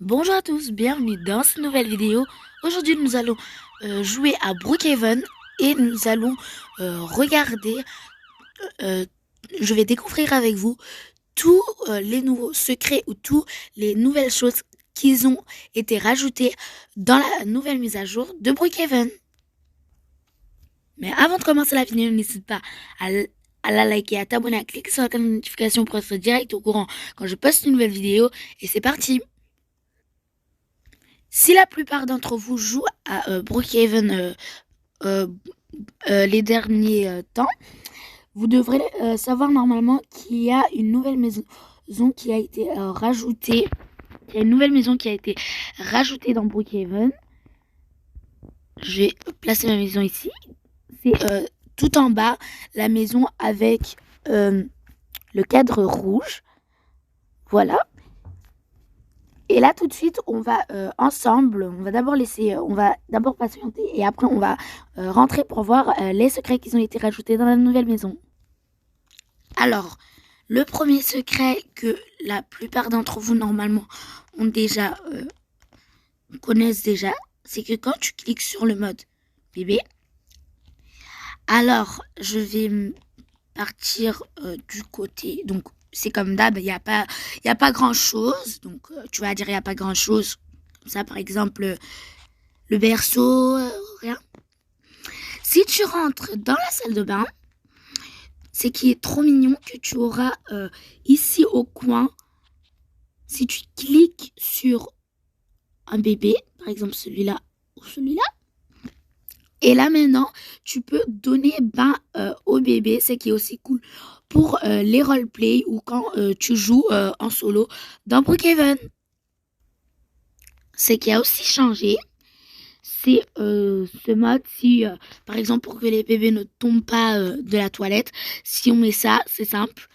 Bonjour à tous, bienvenue dans cette nouvelle vidéo. Aujourd'hui nous allons jouer à Brookhaven et nous allons regarder, je vais découvrir avec vous tous les nouveaux secrets ou toutes les nouvelles choses qui ont été rajoutées dans la nouvelle mise à jour de Brookhaven. Mais avant de commencer la vidéo, n'hésite pas à la liker, à t'abonner, à cliquer sur la cloche de notification pour être direct au courant quand je poste une nouvelle vidéo. Et c'est parti! Si la plupart d'entre vous jouent à Brookhaven les derniers temps, vous devrez savoir normalement qu'il y a une nouvelle maison qui a été rajoutée. Il y a une nouvelle maison qui a été rajoutée dans Brookhaven. Je vais placer ma maison ici. C'est tout en bas, la maison avec le cadre rouge. Voilà. Et là, tout de suite, on va ensemble, on va d'abord patienter et après, on va rentrer pour voir les secrets qui ont été rajoutés dans la nouvelle maison. Alors, le premier secret que la plupart d'entre vous, normalement, connaissent déjà, c'est que quand tu cliques sur le mode bébé, alors, je vais partir du côté, donc, c'est comme d'hab, il n'y a pas grand chose. Donc, tu vas dire il n'y a pas grand chose. Comme ça, par exemple, le berceau, rien. Si tu rentres dans la salle de bain, c'est qui est trop mignon que tu auras ici au coin. Si tu cliques sur un bébé, par exemple celui-là ou celui-là, et là maintenant, tu peux donner bain au bébé, ce qui est aussi cool pour les roleplay ou quand tu joues en solo dans Brookhaven. Ce qui a aussi changé, c'est ce mode, si par exemple pour que les bébés ne tombent pas de la toilette, si on met ça, c'est simple.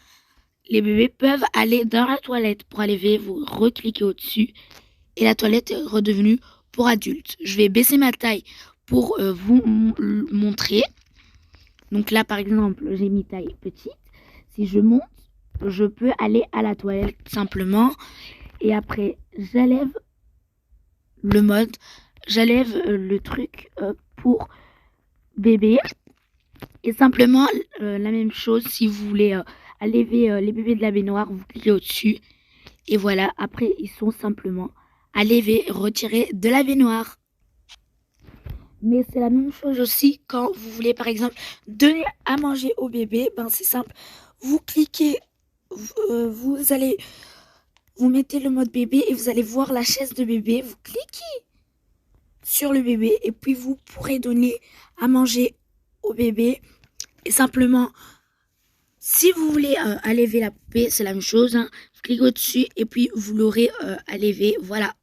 Les bébés peuvent aller dans la toilette pour aller vous recliquer au-dessus et la toilette est redevenue pour adultes. Je vais baisser ma taille pour vous montrer. Donc là, par exemple, j'ai mis taille petite. Si je monte, je peux aller à la toilette simplement. Et après, j'enlève le truc pour bébé. Et simplement, la même chose, si vous voulez enlever les bébés de la baignoire, vous cliquez au-dessus. Et voilà, après, ils sont simplement enlevés, retirés de la baignoire. Mais c'est la même chose aussi quand vous voulez, par exemple, donner à manger au bébé. Ben, c'est simple. Vous cliquez, vous mettez le mode bébé et vous allez voir la chaise de bébé. Vous cliquez sur le bébé et puis vous pourrez donner à manger au bébé. Et simplement, si vous voulez enlever la poupée, c'est la même chose. Hein. Vous cliquez au-dessus et puis vous l'aurez enlevé. Voilà.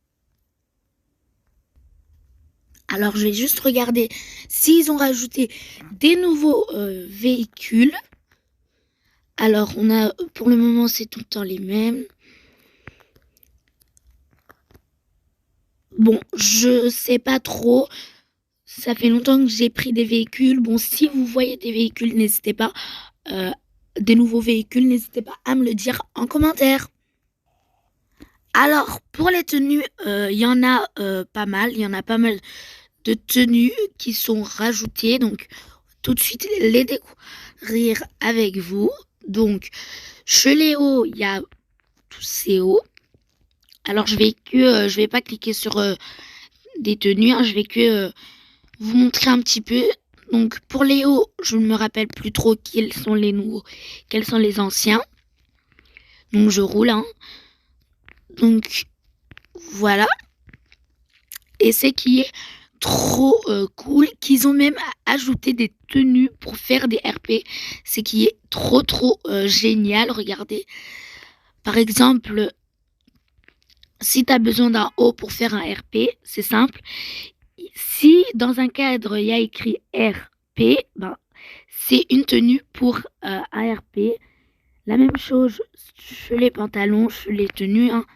Alors, je vais juste regarder s'ils ont rajouté des nouveaux véhicules. Alors, pour le moment, c'est tout le temps les mêmes. Bon, je sais pas trop. Ça fait longtemps que j'ai pris des véhicules. Bon, si vous voyez des véhicules, n'hésitez pas. Des nouveaux véhicules, n'hésitez pas à me le dire en commentaire. Alors, pour les tenues, il y en a pas mal. Il y en a pas mal de tenues qui sont rajoutées. Donc, tout de suite, les découvrir avec vous. Donc, chez Léo, il y a tous ces hauts. Alors, je vais pas cliquer sur des tenues. Hein, je vais que vous montrer un petit peu. Donc, pour les hauts, je ne me rappelle plus trop quels sont les nouveaux, quels sont les anciens. Donc, je roule. Hein. Donc, voilà. Et c'est qui est trop cool qu'ils ont même ajouté des tenues pour faire des RP. C'est qui est trop génial. Regardez. Par exemple, si tu as besoin d'un haut pour faire un RP, c'est simple. Si dans un cadre, il y a écrit RP, ben, c'est une tenue pour un RP. La même chose chez les pantalons, chez les tenues. Hein.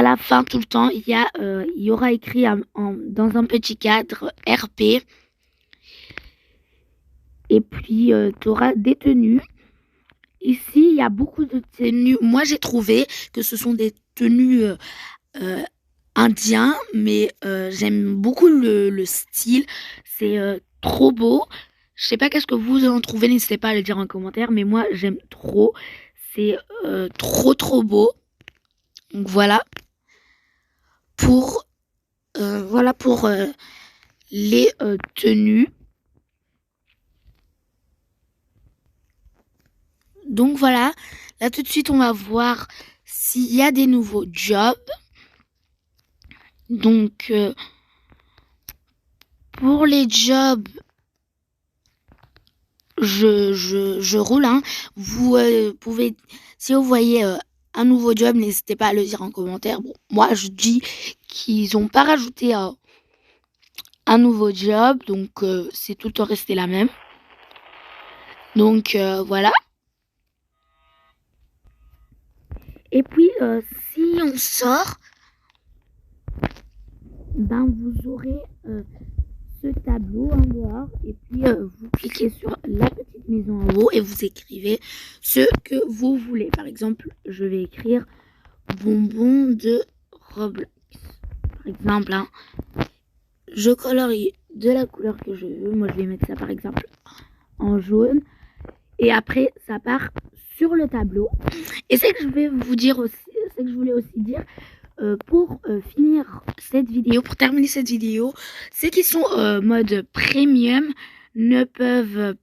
à la fin, tout le temps, il y aura écrit dans un petit cadre RP. Et puis, tu auras des tenues. Ici, il y a beaucoup de tenues. Moi, j'ai trouvé que ce sont des tenues indiens, mais j'aime beaucoup le style. C'est trop beau. Je sais pas qu'est-ce que vous en trouvez, n'hésitez pas à le dire en commentaire, mais moi, j'aime trop. C'est trop beau. Donc voilà pour les tenues. Donc voilà, là tout de suite on va voir s'il y a des nouveaux jobs. Donc pour les jobs, je roule. Hein. Vous pouvez, si vous voyez un nouveau job, n'hésitez pas à le dire en commentaire. Bon, moi je dis qu'ils n'ont pas rajouté un nouveau job, donc c'est tout le temps resté la même. Donc voilà. Et puis si on sort, ben vous aurez ce tableau en dehors et puis vous cliquez sur la petite maison en haut et vous écrivez ce que vous voulez. Par exemple, je vais écrire bonbon de Roblox. Par exemple, hein, je colorie de la couleur que je veux. Moi, je vais mettre ça par exemple en jaune. Et après, ça part sur le tableau. Et c'est que je vais vous dire aussi, c'est que je voulais aussi dire, pour finir cette vidéo, pour terminer cette vidéo, ceux qui sont mode premium ne peuvent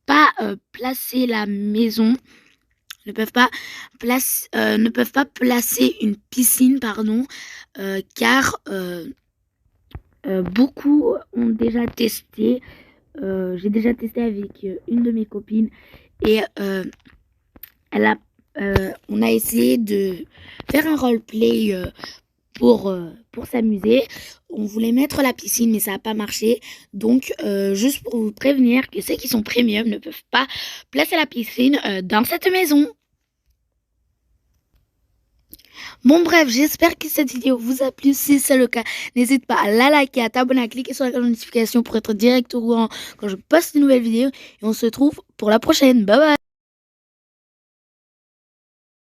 pas placer la maison, ne peuvent pas placer une piscine, pardon, car beaucoup ont déjà testé. J'ai déjà testé avec une de mes copines et on a essayé de faire un roleplay pour s'amuser. On voulait mettre la piscine mais ça n'a pas marché. Donc juste pour vous prévenir que ceux qui sont premium ne peuvent pas placer la piscine dans cette maison. Bon bref, j'espère que cette vidéo vous a plu. Si c'est le cas, n'hésite pas à la liker, à t'abonner, à cliquer sur la cloche de notification pour être direct au courant quand je poste une nouvelle vidéo. Et on se retrouve pour la prochaine. Bye bye.